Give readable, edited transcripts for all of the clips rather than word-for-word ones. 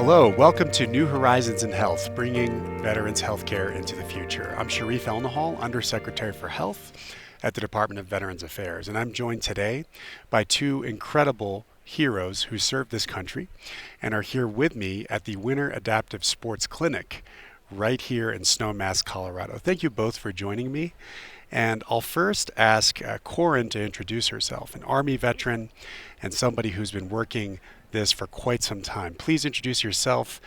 Hello, welcome to New Horizons in Health, bringing veterans healthcare into the future. I'm Sharif Elnahal, Undersecretary for Health at the Department of Veterans Affairs, and I'm joined today by two incredible heroes who served this country and are here with me at the Winter Adaptive Sports Clinic right here in Snowmass, Colorado. Thank you both for joining me. And I'll first ask Corin to introduce herself, an Army veteran and somebody who's been working this for quite some time. Please introduce yourself,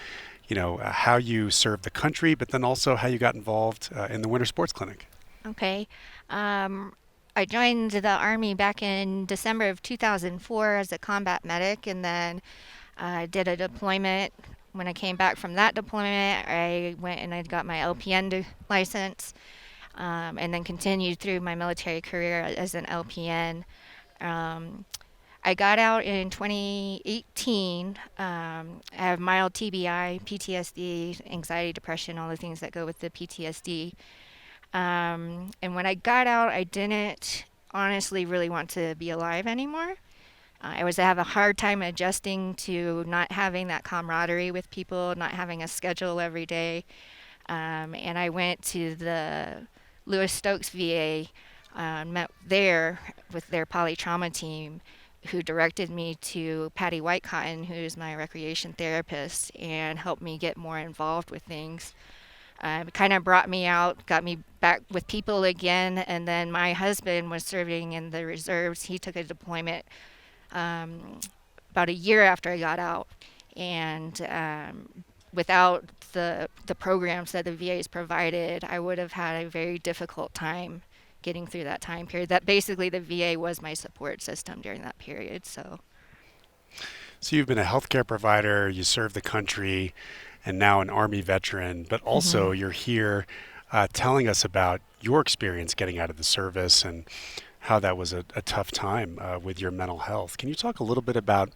how you served the country, but then also how you got involved in the Winter Sports Clinic. Okay. I joined the Army back in December of 2004 as a combat medic, and then I did a deployment. When I came back from that deployment, I went and I got my LPN license, and then continued through my military career as an LPN. Um, I got out in 2018. I have mild TBI, PTSD, anxiety, depression, all the things that go with the PTSD. And when I got out, I didn't honestly really want to be alive anymore. I was have a hard time adjusting to not having that camaraderie with people, not having a schedule every day. And I went to the Lewis Stokes VA, met there with their polytrauma team, who directed me to Patty Whitecotton, who's my recreation therapist, and helped me get more involved with things. It kind of brought me out, got me back with people again, and then my husband was serving in the reserves. He took a deployment um, about a year after I got out, and without the programs that the VA's provided, I would have had a very difficult time getting through that time period. That basically the VA was my support system during that period. So you've been a healthcare provider, you served the country, and now an Army veteran, but Mhm. also you're here telling us about your experience getting out of the service and how that was a tough time with your mental health. Can you talk a little bit about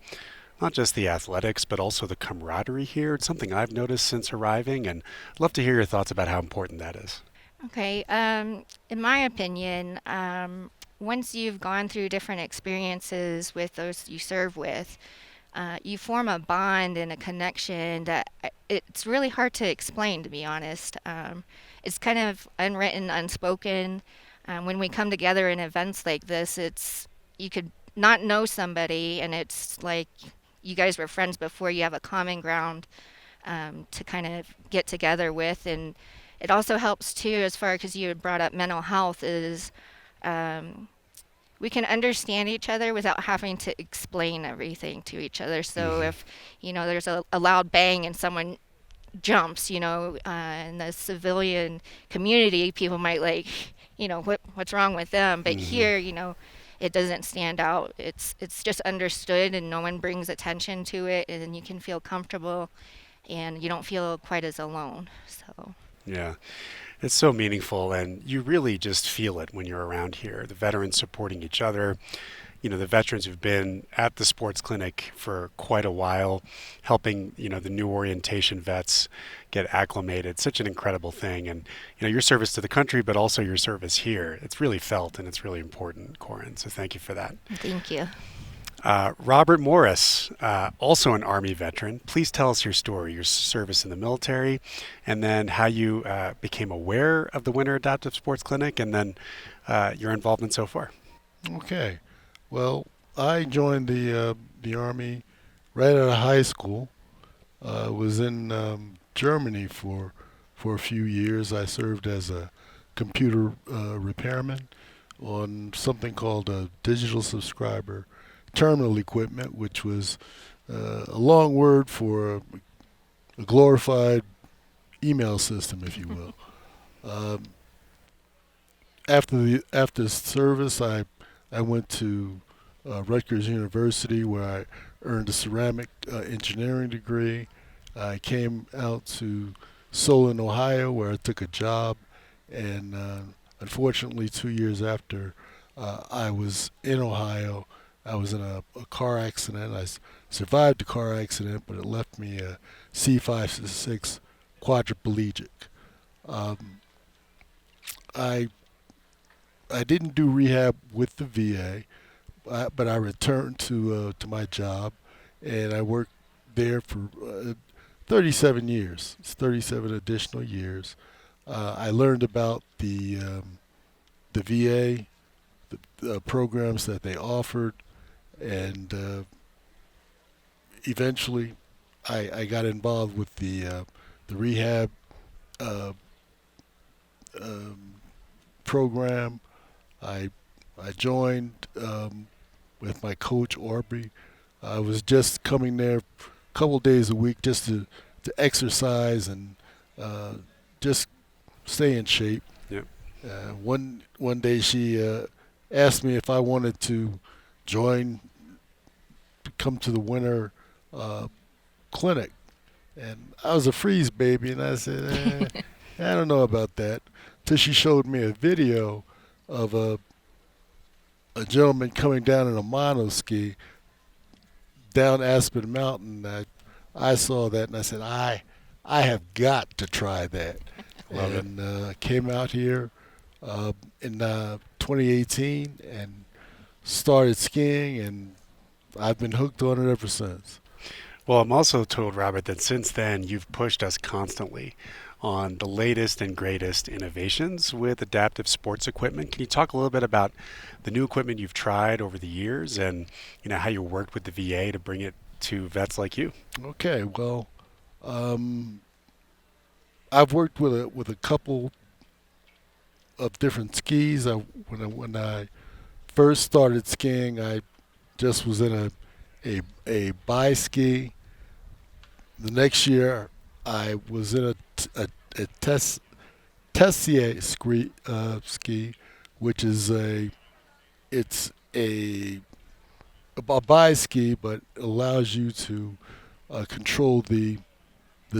not just the athletics, but also the camaraderie here? It's something I've noticed since arriving, and I'd love to hear your thoughts about how important that is. Okay. In my opinion, once you've gone through different experiences with those you serve with, you form a bond and a connection that it's really hard to explain, to be honest. It's kind of unwritten, unspoken. When we come together in events like this, it's you could not know somebody, and it's like you guys were friends before. You have a common ground to kind of get together with, and it also helps too, as far because you had brought up mental health, is um, we can understand each other without having to explain everything to each other. So Hmm. if there's a loud bang and someone jumps, in the civilian community, people might like, what's wrong with them. But Hmm. here, it doesn't stand out. It's just understood, and no one brings attention to it, and you can feel comfortable, and you don't feel quite as alone. So. Yeah. It's so meaningful, and you really just feel it when you're around here. The veterans supporting each other, the veterans who've been at the sports clinic for quite a while, helping, the new orientation vets get acclimated. Such an incredible thing. And, your service to the country, but also your service here. It's really felt and it's really important, Corin. So thank you for that. Thank you. Robert Morris, also an Army veteran. Please tell us your story, your service in the military, and then how you became aware of the Winter Adaptive Sports Clinic, and then your involvement so far. Okay. Well, I joined the army right out of high school. Was in Germany for a few years. I served as a computer repairman on something called a digital subscriber terminal equipment, which was a long word for a glorified email system, if you will. Um, after service, I went to Rutgers University where I earned a ceramic engineering degree. I came out to Solon, Ohio, where I took a job, and unfortunately, 2 years after I was in Ohio, I was in a car accident. Survived the car accident, but it left me a C5 6 quadriplegic. Um, I I didn't do rehab with the VA, but I returned to my job, and I worked there for 37 years. It's 37 additional years. I learned about the VA, the programs that they offered, and eventually I got involved with the rehab uh, um, program. I I joined with my coach Aubrey. I was just coming there a couple days a week just to exercise and uh, just stay in shape. Yep. One day she asked me if I wanted to join, come to the winter uh, clinic, and I was a freeze baby, and I said, I don't know about that. Till she showed me a video of a gentleman coming down in a monoski down Aspen Mountain. I saw that and I said, I have got to try that. Love it. And came out here in 2018 and started skiing, and I've been hooked on it ever since. Well, I'm also told, Robert, that since then you've pushed us constantly on the latest and greatest innovations with adaptive sports equipment. Can you talk a little bit about the new equipment you've tried over the years and how you worked with the VA to bring it to vets like you? Okay, well, um, I've worked with a couple of different skis. When I first started skiing, I just was in a bi ski. The next year, I was in a Tessier ski, which is it's a bi ski, but allows you to control the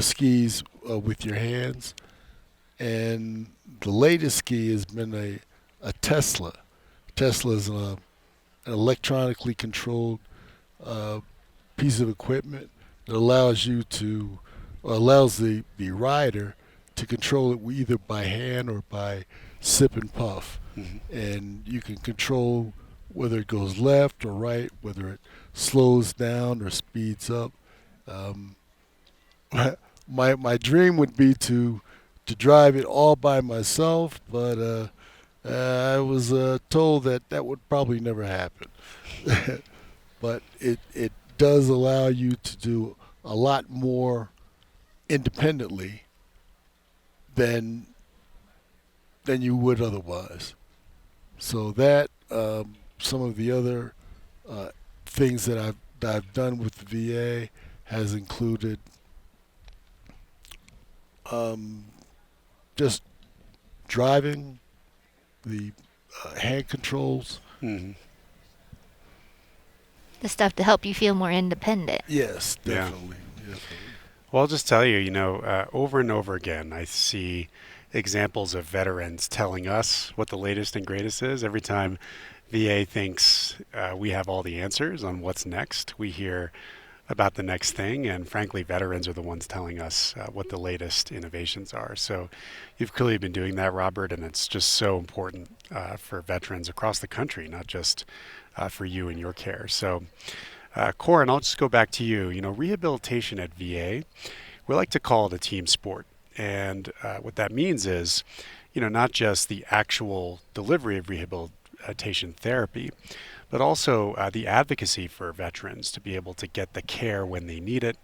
skis with your hands. And the latest ski has been a Tesla. Tesla is an electronically controlled uh, piece of equipment that allows you to, or allows the rider to control it either by hand or by sip and puff. Hmm. And you can control whether it goes left or right, whether it slows down or speeds up. Um, my dream would be to drive it all by myself, but I was told that that would probably never happen. But it does allow you to do a lot more independently than you would otherwise. So that some of the other uh, things that I've done with the VA has included um, just driving the hand controls. Hmm. The stuff to help you feel more independent. Yes, Yeah. definitely. Definitely. Well, I'll just tell you, over and over again, I see examples of veterans telling us what the latest and greatest is. Every time VA thinks we have all the answers on what's next, we hear about the next thing. And frankly, veterans are the ones telling us what the latest innovations are. So you've clearly been doing that, Robert, and it's just so important for veterans across the country, not just for you and your care. So, Corin, I'll just go back to you. Rehabilitation at VA, we like to call it a team sport. And what that means is, not just the actual delivery of rehabilitation therapy, but also the advocacy for veterans to be able to get the care when they need it,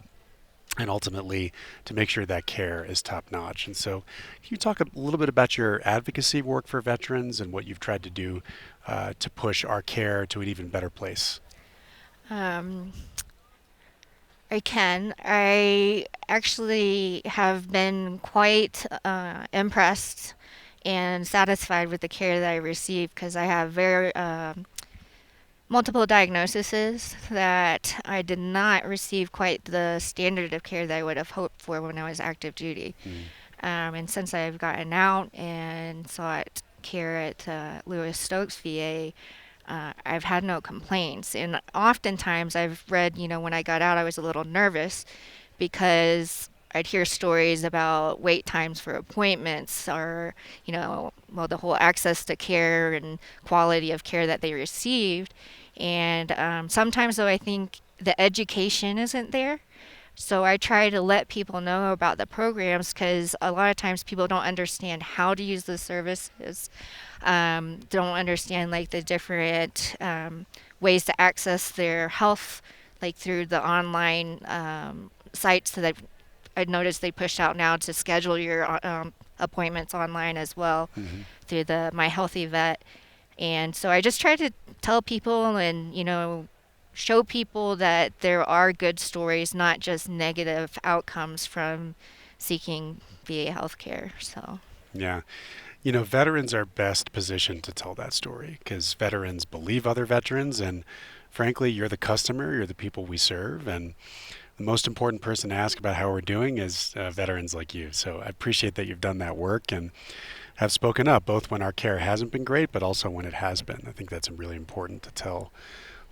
and ultimately to make sure that care is top notch. And so, can you talk a little bit about your advocacy work for veterans and what you've tried to do to push our care to an even better place? Um, I can. I actually have been quite impressed and satisfied with the care that I receive because I have very multiple diagnoses that I did not receive quite the standard of care that I would have hoped for when I was active duty. Mm. And since I've gotten out and sought care at Lewis Stokes VA, I've had no complaints. And oftentimes I've read, when I got out, I was a little nervous because I'd hear stories about wait times for appointments or, the whole access to care and quality of care that they received. And sometimes, though, I think the education isn't there So I try to let people know about the programs because a lot of times people don't understand how to use the services, don't understand like the different ways to access their health, like through the online sites that I've noticed they push out now to schedule your appointments online as well Hmm. through the My Healthy Vet. And so I just try to tell people and, show people that there are good stories, not just negative outcomes from seeking VA healthcare. So, Yeah. Veterans are best positioned to tell that story because veterans believe other veterans, and frankly, you're the customer, you're the people we serve, and the most important person to ask about how we're doing is veterans like you. So I appreciate that you've done that work and have spoken up, both when our care hasn't been great, but also when it has been. I think that's really important to tell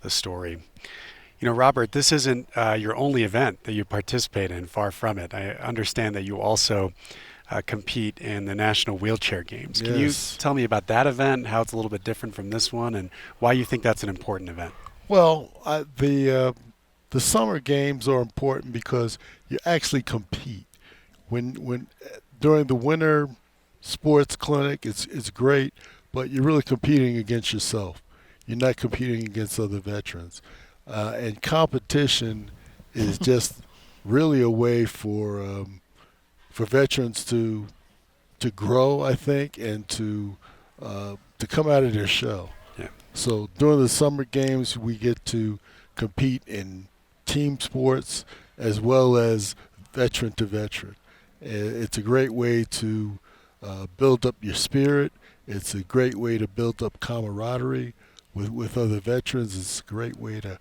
the story. Robert, this isn't your only event that you participate in, far from it. I understand that you also compete in the National Wheelchair Games. Can you Yes. tell me about that event, how it's a little bit different from this one, and why you think that's an important event? Well, the summer games are important because you actually compete. When during the winter sports clinic, it's great, but you're really competing against yourself. You're not competing against other veterans, and competition is just really a way for veterans to grow, I think, and to come out of their shell. Yeah. So during the summer games, we get to compete in team sports as well as veteran to veteran. It's a great way to build up your spirit. It's a great way to build up camaraderie with other veterans. It's a great way to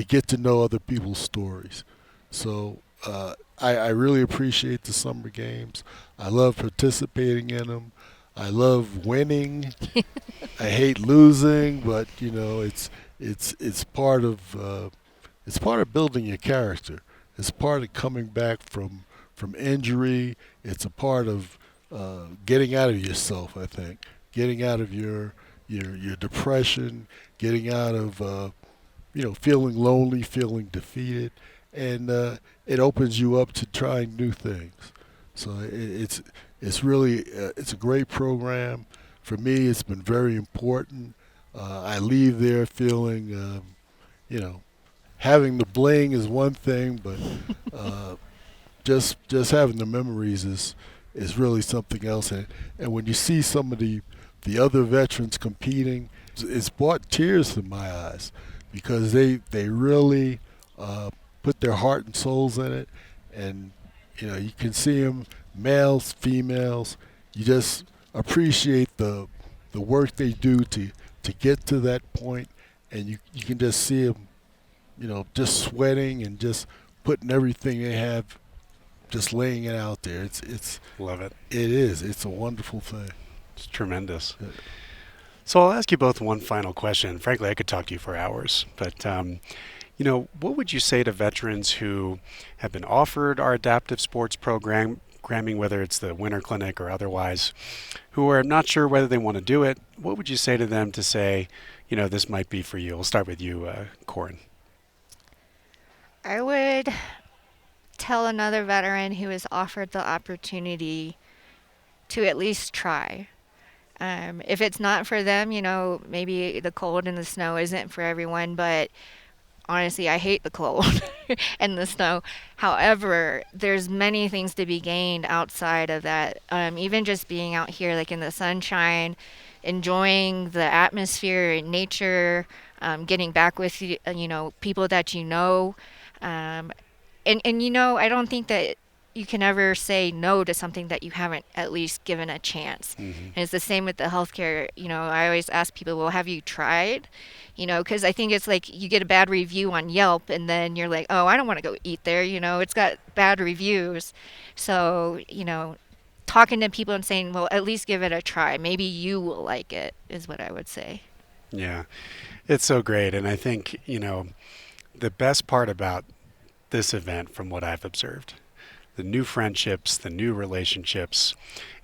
get to know other people's stories. So I really appreciate the summer games. I love participating in them. I love winning. I hate losing, but it's part of building your character. It's part of coming back from injury. It's a part of getting out of yourself. I think getting out of your depression, getting out of feeling lonely, feeling defeated, and it opens you up to trying new things. So it's really it's a great program. For me, it's been very important. I leave there feeling, you know, having the bling is one thing, but just having the memories is really something else. And when you see some of the other veterans competing, it's brought tears to my eyes because they really put their heart and souls in it, and you can see them, males, females. You just appreciate the work they do to get to that point, and you can just see them, just sweating and just putting everything they have, just laying it out there. Love it. It is. It's a wonderful thing. It's tremendous. Yeah. So I'll ask you both one final question. Frankly, I could talk to you for hours, but what would you say to veterans who have been offered our adaptive sports programming, whether it's the Winter Clinic or otherwise, who are not sure whether they want to do it? What would you say to them to say, this might be for you? We'll start with you, Corin. I would tell another veteran who is offered the opportunity to at least try. If it's not for them, maybe the cold and the snow isn't for everyone, but honestly, I hate the cold and the snow. However, there's many things to be gained outside of that. Even just being out here, like in the sunshine, enjoying the atmosphere and nature, getting back with people that you know. And I don't think that you can ever say no to something that you haven't at least given a chance. Mm-hmm. And it's the same with the healthcare. I always ask people, well, have you tried? Because I think it's like you get a bad review on Yelp and then you're like, oh, I don't want to go eat there. It's got bad reviews. So, talking to people and saying, well, at least give it a try. Maybe you will like it, is what I would say. Yeah, it's so great. And I think, the best part about this event, from what I've observed, the new friendships, the new relationships,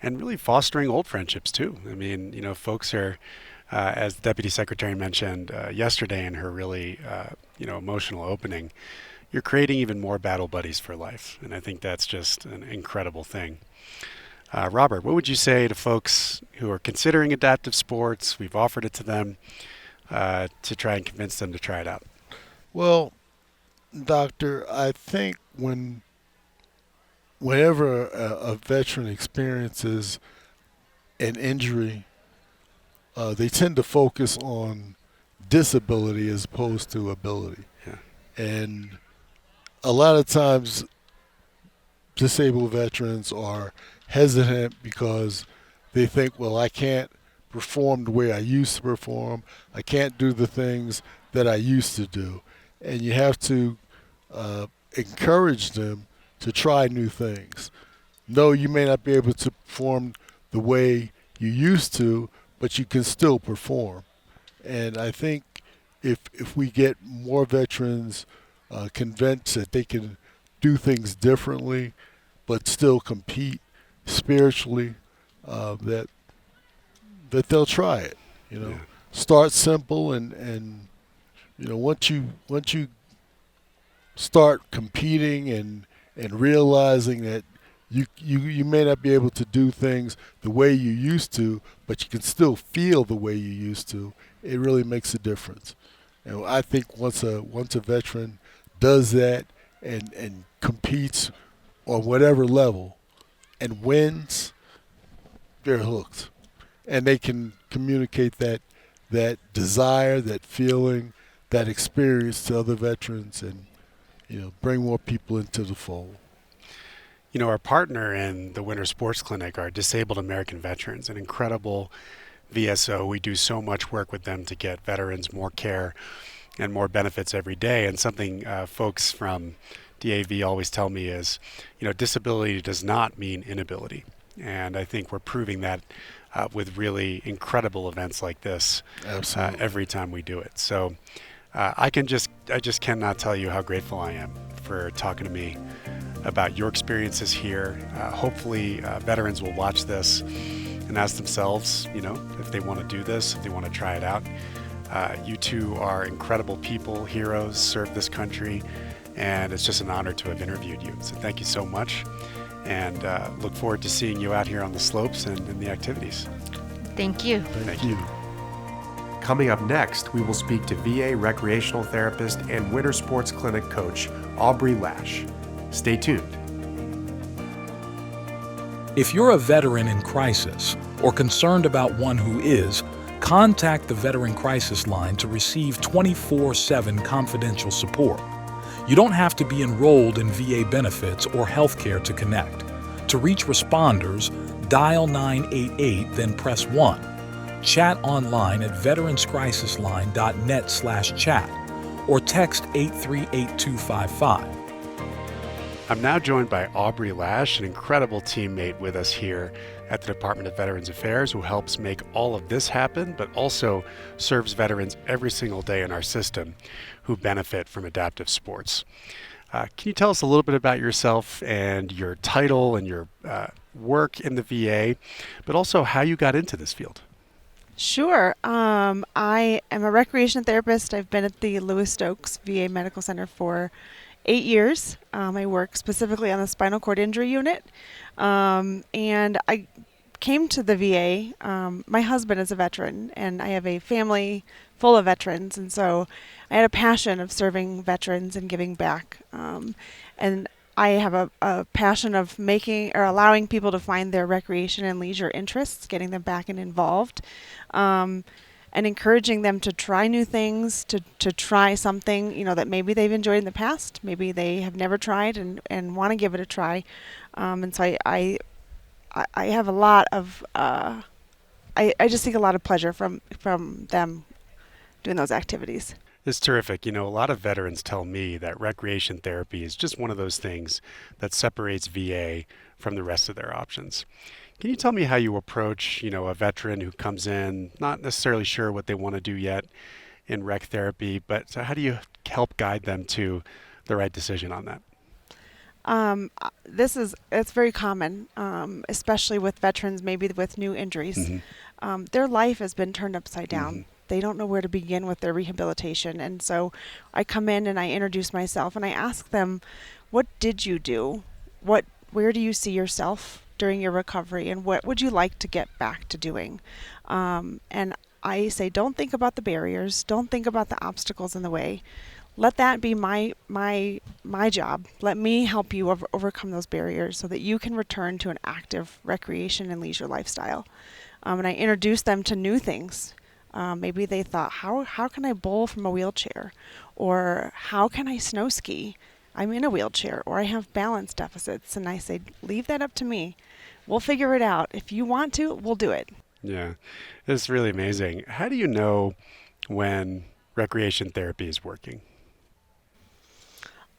and really fostering old friendships too. I mean, folks are, as Deputy Secretary mentioned yesterday in her really, emotional opening, you're creating even more battle buddies for life. And I think that's just an incredible thing. Robert, what would you say to folks who are considering adaptive sports? We've offered it to them to try and convince them to try it out. Well, doctor, I think whenever a veteran experiences an injury, they tend to focus on disability as opposed to ability. Yeah. And a lot of times disabled veterans are hesitant because they think, well, I can't perform the way I used to perform. I can't do the things that I used to do. And you have to encourage them to try new things. No, you may not be able to perform the way you used to, but you can still perform. And I think if we get more veterans convinced that they can do things differently, but still compete spiritually, that they'll try it. Yeah. Start simple, and once you start competing and realizing that you may not be able to do things the way you used to, but you can still feel the way you used to, it really makes a difference. And I think once a veteran does that and competes on whatever level and wins, they're hooked. And they can communicate that desire, that feeling, that experience to other veterans, and bring more people into the fold. Our partner in the Winter Sports Clinic are Disabled American Veterans, an incredible VSO. We do so much work with them to get veterans more care and more benefits every day. And something folks from DAV always tell me is, disability does not mean inability. And I think we're proving that with really incredible events like this every time we do it. So I just cannot tell you how grateful I am for talking to me about your experiences here. Hopefully veterans will watch this and ask themselves, if they want to do this, if they want to try it out. You two are incredible people, heroes, serve this country, and it's just an honor to have interviewed you. So thank you so much, and look forward to seeing you out here on the slopes and in the activities. Thank you. Thank you. Coming up next, we will speak to VA recreational therapist and Winter Sports Clinic coach Aubrey Lash. Stay tuned. If you're a veteran in crisis or concerned about one who is, contact the Veteran Crisis Line to receive 24/7 confidential support. You don't have to be enrolled in VA benefits or health care to connect. To reach responders, dial 988, then press 1. Chat online at veteranscrisisline.net/chat or text 838255. I'm now joined by Aubrey Lash, an incredible teammate with us here at the Department of Veterans Affairs, who helps make all of this happen, but also serves veterans every single day in our system who benefit from adaptive sports. Can you tell us a little bit about yourself and your title and your work in the VA, but also how you got into this field? Sure. I am a recreation therapist. I've been at the Lewis Stokes VA Medical Center for 8 years. I work specifically on the spinal cord injury unit. And I came to the VA. My husband is a veteran, and I have a family full of veterans. And so I had a passion of serving veterans and giving back. And I have a passion of making or allowing people to find their recreation and leisure interests, getting them back and involved. And encouraging them to try new things, to try something, that maybe they've enjoyed in the past, maybe they have never tried and want to give it a try. And so I have a lot of, I just take a lot of pleasure from them doing those activities. It's terrific. A lot of veterans tell me that recreation therapy is just one of those things that separates VA from the rest of their options. Can you tell me how you approach, a veteran who comes in, not necessarily sure what they want to do yet in rec therapy, but so how do you help guide them to the right decision on that? It's very common, especially with veterans, maybe with new injuries. Mm-hmm. Their life has been turned upside down. They don't know where to begin with their rehabilitation. And so I come in and I introduce myself and I ask them, what did you do? Where do you see yourself during your recovery, and what would you like to get back to doing? And I say, don't think about the barriers. Don't think about the obstacles in the way. Let that be my job. Let me help you overcome those barriers so that you can return to an active recreation and leisure lifestyle. And I introduce them to new things. Maybe they thought, how can I bowl from a wheelchair? Or how can I snow ski? I'm in a wheelchair, or I have balance deficits. And I say, leave that up to me. We'll figure it out. If you want to, we'll do it. Yeah, it's really amazing. How do you know when recreation therapy is working?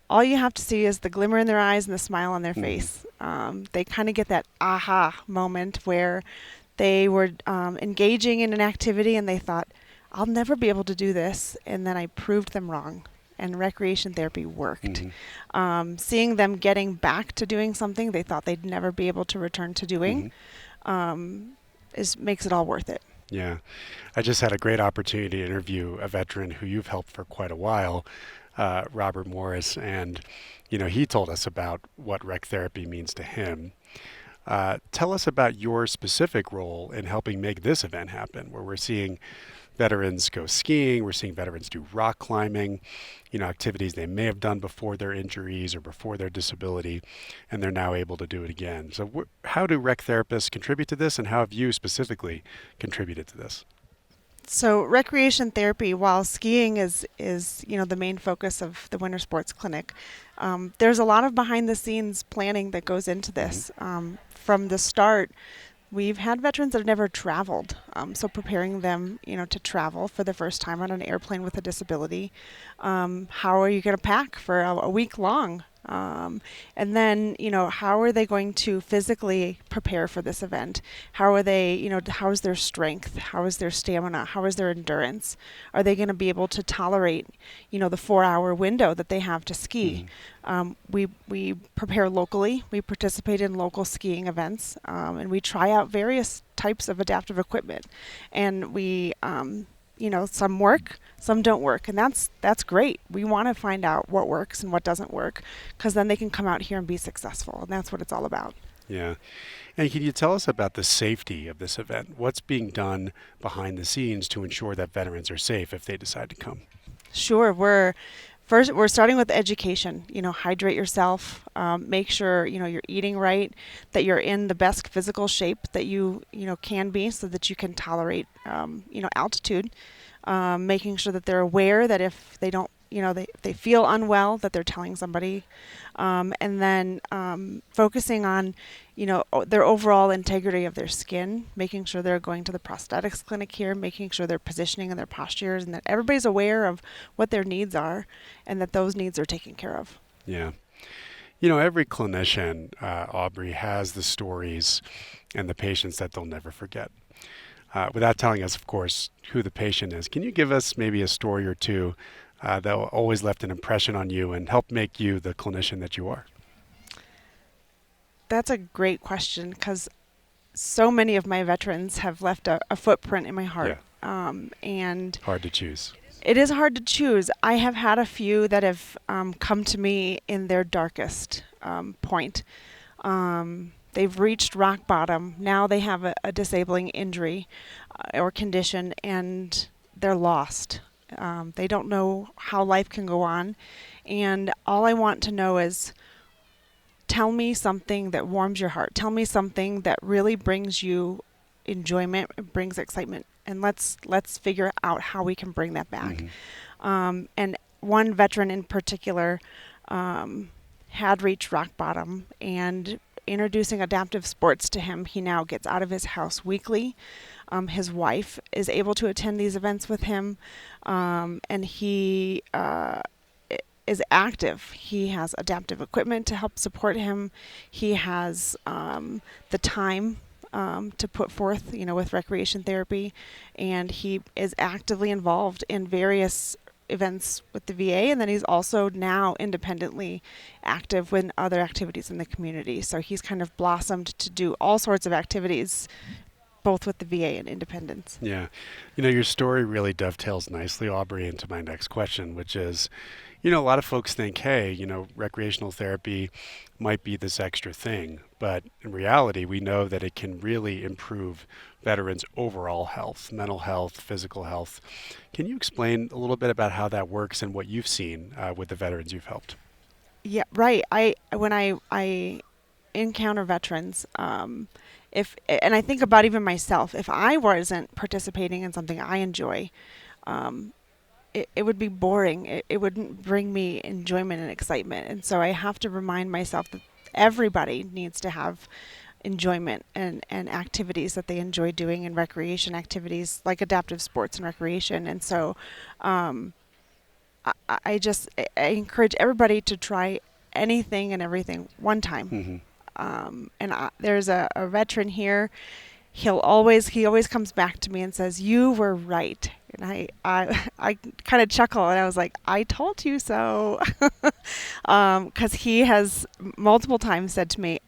All you have to see is the glimmer in their eyes and the smile on their face. They kind of get that aha moment where they were engaging in an activity and they thought, I'll never be able to do this. And then I proved them wrong. And recreation therapy worked. Seeing them getting back to doing something they thought they'd never be able to return to doing makes it all worth it. Yeah. I just had a great opportunity to interview a veteran who you've helped for quite a while, Robert Morris, and he told us about what rec therapy means to him. Tell us about your specific role in helping make this event happen, where we're seeing veterans go skiing, we're seeing veterans do rock climbing, activities they may have done before their injuries or before their disability, and they're now able to do it again. So how do rec therapists contribute to this, and how have you specifically contributed to this? So recreation therapy, while skiing is the main focus of the Winter Sports Clinic, there's a lot of behind the scenes planning that goes into this. From the start, we've had veterans that have never traveled, so preparing them, to travel for the first time on an airplane with a disability. How are you going to pack for a week long? And then, how are they going to physically prepare for this event? How are they, how is their strength? How is their stamina? How is their endurance? Are they going to be able to tolerate, the 4-hour window that they have to ski? We prepare locally. We participate in local skiing events, and we try out various types of adaptive equipment. And we, some work, some don't work, and that's great. We want to find out what works and what doesn't work, because then they can come out here and be successful, and that's what it's all about. Yeah. And can you tell us about the safety of this event? What's being done behind the scenes to ensure that veterans are safe if they decide to come? Sure. We're starting with education. Hydrate yourself, make sure you're eating right, that you're in the best physical shape that you can be, so that you can tolerate altitude. Making sure that they're aware that if they don't, they feel unwell, that they're telling somebody, and then focusing on their overall integrity of their skin, making sure they're going to the prosthetics clinic here, making sure their positioning and their postures, and that everybody's aware of what their needs are and that those needs are taken care of. Yeah. Every clinician, Aubrey, has the stories and the patients that they'll never forget. Without telling us, of course, who the patient is, can you give us maybe a story or two that always left an impression on you and helped make you the clinician that you are? That's a great question, because so many of my veterans have left a footprint in my heart. Yeah. And Hard to choose. it is hard to choose. I have had a few that have come to me in their darkest point. They've reached rock bottom. Now they have a disabling injury or condition, and they're lost. They don't know how life can go on. And all I want to know is, tell me something that warms your heart. Tell me something that really brings you enjoyment, brings excitement, and let's figure out how we can bring that back. And one veteran in particular had reached rock bottom, and introducing adaptive sports to him, he now gets out of his house weekly. His wife is able to attend these events with him, and he is active. He has adaptive equipment to help support him. He has the time to put forth, with recreation therapy, and he is actively involved in various events with the VA, and then he's also now independently active with other activities in the community. So he's kind of blossomed to do all sorts of activities both with the VA and independence. Yeah. Your story really dovetails nicely, Aubrey, into my next question, which is, a lot of folks think, hey, recreational therapy might be this extra thing, but in reality, we know that it can really improve veterans' overall health, mental health, physical health. Can you explain a little bit about how that works and what you've seen with the veterans you've helped? Yeah, right. When I encounter veterans, and I think about even myself, if I wasn't participating in something I enjoy, it would be boring. It wouldn't bring me enjoyment and excitement. And so I have to remind myself that everybody needs to have enjoyment and activities that they enjoy doing, and recreation activities like adaptive sports and recreation. And so I encourage everybody to try anything and everything one time. There's a veteran here. He always comes back to me and says, "You were right." And I kind of chuckle, and I was like, "I told you so," because he has multiple times said to me,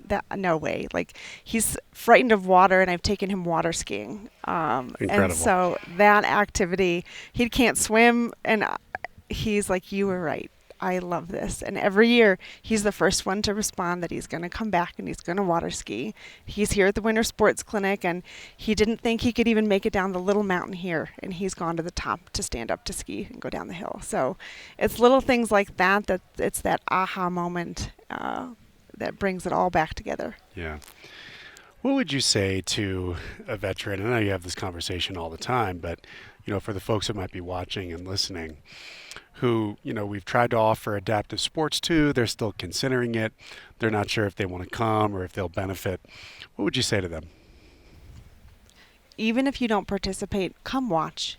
"That no way!" Like, he's frightened of water, and I've taken him water skiing. Incredible. And so that activity, he can't swim, and he's like, "You were right. I love this." And every year he's the first one to respond that he's going to come back and he's going to water ski. He's here at the Winter Sports Clinic, and he didn't think he could even make it down the little mountain here, and he's gone to the top to stand up to ski and go down the hill. So it's little things like that it's that aha moment that brings it all back together. Yeah. What would you say to a veteran? I know you have this conversation all the time, but for the folks that might be watching and listening, who, we've tried to offer adaptive sports to, they're still considering it, they're not sure if they want to come or if they'll benefit. What would you say to them? Even if you don't participate, come watch.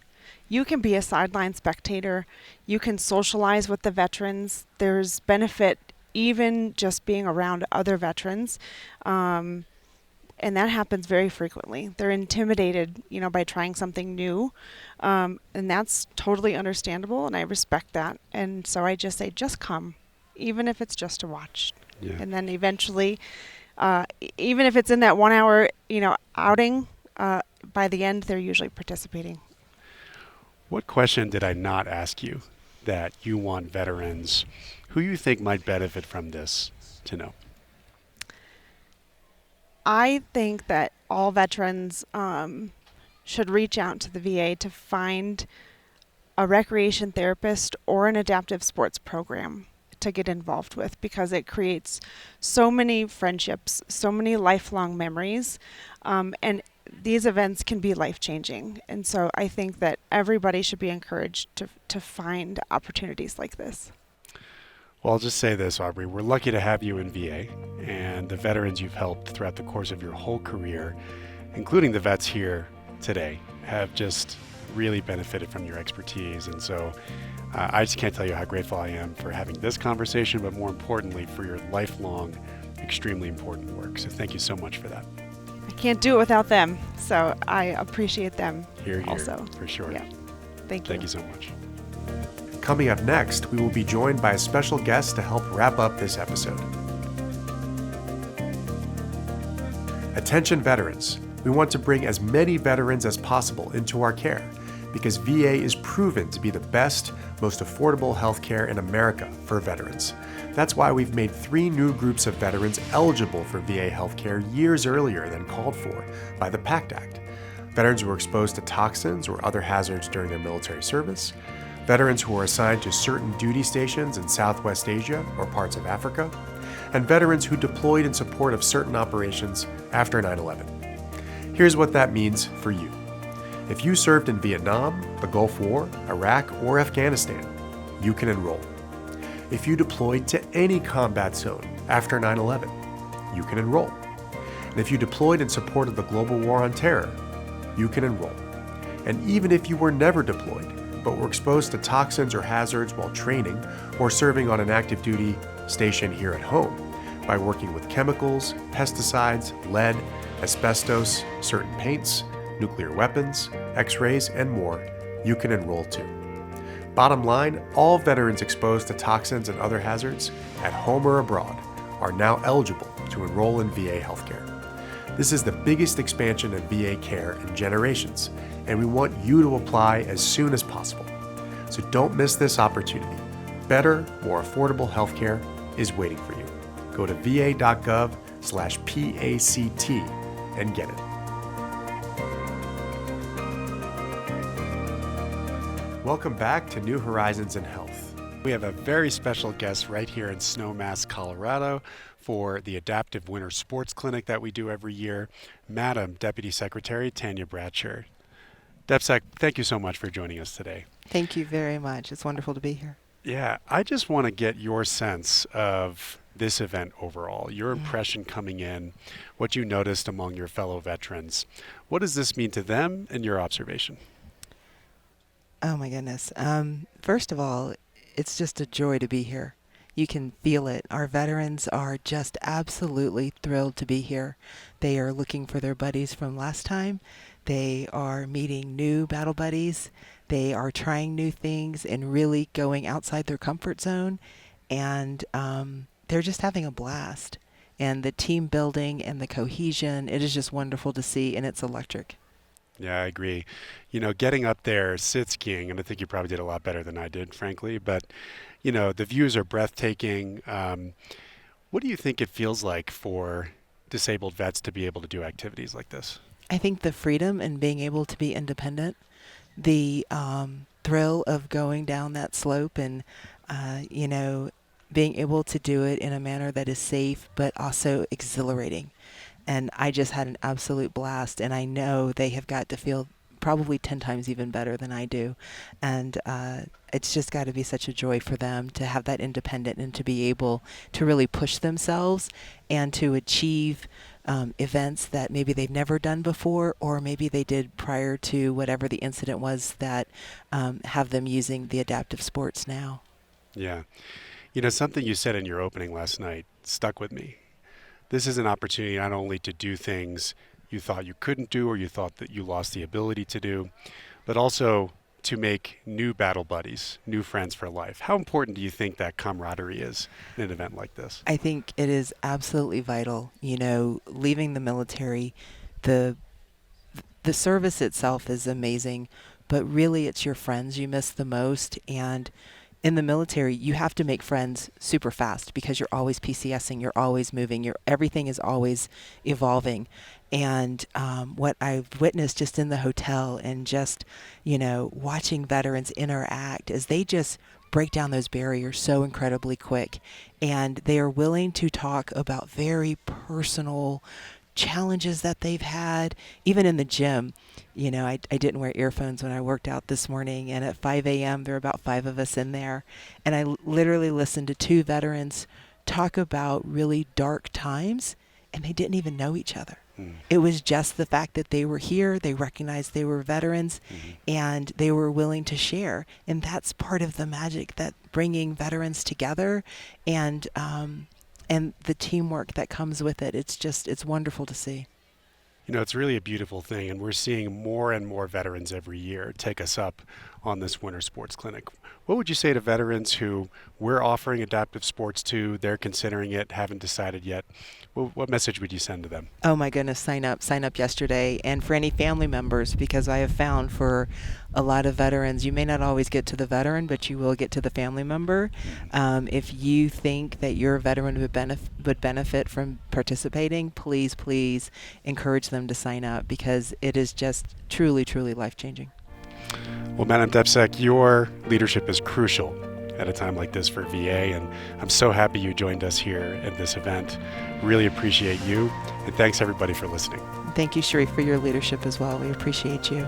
You can be a sideline spectator. You can socialize with the veterans. There's benefit even just being around other veterans. And that happens very frequently. They're intimidated, by trying something new. And that's totally understandable, and I respect that. And so I just say, just come, even if it's just to watch. Yeah. And then eventually, even if it's in that 1 hour, outing, by the end, they're usually participating. What question did I not ask you that you want veterans who you think might benefit from this to know? I think that all veterans should reach out to the VA to find a recreation therapist or an adaptive sports program to get involved with, because it creates so many friendships, so many lifelong memories, and these events can be life-changing. And so I think that everybody should be encouraged to find opportunities like this. Well, I'll just say this, Aubrey. We're lucky to have you in VA, and the veterans you've helped throughout the course of your whole career, including the vets here today, have just really benefited from your expertise. And so I just can't tell you how grateful I am for having this conversation, but more importantly, for your lifelong, extremely important work. So thank you so much for that. I can't do it without them, so I appreciate them Here, also. for sure. Yeah. Thank you. Thank you so much. Coming up next, we will be joined by a special guest to help wrap up this episode. Attention veterans. We want to bring as many veterans as possible into our care because VA is proven to be the best, most affordable healthcare in America for veterans. That's why we've made 3 new groups of veterans eligible for VA healthcare years earlier than called for by the PACT Act. Veterans who were exposed to toxins or other hazards during their military service, veterans who were assigned to certain duty stations in Southwest Asia or parts of Africa, and veterans who deployed in support of certain operations after 9/11. Here's what that means for you. If you served in Vietnam, the Gulf War, Iraq, or Afghanistan, you can enroll. If you deployed to any combat zone after 9/11, you can enroll. And if you deployed in support of the global war on terror, you can enroll. And even if you were never deployed, but were exposed to toxins or hazards while training or serving on an active duty station here at home by working with chemicals, pesticides, lead, asbestos, certain paints, nuclear weapons, x-rays, and more, you can enroll too. Bottom line, all veterans exposed to toxins and other hazards, at home or abroad, are now eligible to enroll in VA healthcare. This is the biggest expansion of VA care in generations, and we want you to apply as soon as possible. So don't miss this opportunity. Better, more affordable healthcare is waiting for you. Go to va.gov/PACT and get it. Welcome back to New Horizons in Health. We have a very special guest right here in Snowmass, Colorado for the Adaptive Winter Sports Clinic that we do every year. Madam Deputy Secretary Tanya Bratcher. DepSec, thank you so much for joining us today. Thank you very much. It's wonderful to be here. Yeah, I just want to get your sense of this event overall, your impression coming in, what you noticed among your fellow veterans. What does this mean to them and your observation? Oh my goodness. First of all, it's just a joy to be here. You can feel it. Our veterans are just absolutely thrilled to be here. They are looking for their buddies from last time. They are meeting new battle buddies. They are trying new things and really going outside their comfort zone. And they're just having a blast. And the team building and the cohesion, it is just wonderful to see, and it's electric. Yeah, I agree. You know, getting up there, sit skiing, and I think you probably did a lot better than I did, frankly, but, you know, the views are breathtaking. What do you think it feels like for disabled vets to be able to do activities like this? I think the freedom and being able to be independent, the thrill of going down that slope and, you know, being able to do it in a manner that is safe but also exhilarating. And I just had an absolute blast, and I know they have got to feel probably 10 times even better than I do. And it's just got to be such a joy for them to have that independent and to be able to really push themselves and to achieve events that maybe they've never done before, or maybe they did prior to whatever the incident was that have them using the adaptive sports now. Yeah. You know, something you said in your opening last night stuck with me. This is an opportunity not only to do things you thought you couldn't do or you thought that you lost the ability to do, but also to make new battle buddies, new friends for life. How important do you think that camaraderie is in an event like this? I think it is absolutely vital. You know, leaving the military, the service itself is amazing, but really it's your friends you miss the most. And in the military, you have to make friends super fast because you're always PCSing, you're always moving, everything is always evolving. And what I've witnessed just in the hotel and just, you know, watching veterans interact as they just break down those barriers so incredibly quick. And they are willing to talk about very personal challenges that they've had, even in the gym. You know, I didn't wear earphones when I worked out this morning, and at 5 a.m. there were about 5 of us in there, and I literally listened to 2 veterans talk about really dark times, and they didn't even know each other. It was just the fact that they were here, they recognized they were veterans, and they were willing to share. And that's part of the magic, that bringing veterans together and the teamwork that comes with it. It's wonderful to see. You know, it's really a beautiful thing, and we're seeing more and more veterans every year take us up on this winter sports clinic. What would you say to veterans who we're offering adaptive sports to, they're considering it, haven't decided yet? What message would you send to them? Oh my goodness, sign up yesterday. And for any family members, because I have found for a lot of veterans, you may not always get to the veteran, but you will get to the family member. If you think that your veteran would benefit from participating, please encourage them to sign up, because it is just truly life-changing. Well, Madam DepSec, your leadership is crucial at a time like this for VA, and I'm so happy you joined us here at this event. Really appreciate you, and thanks everybody for listening. Thank you, Sharif, for your leadership as well. We appreciate you.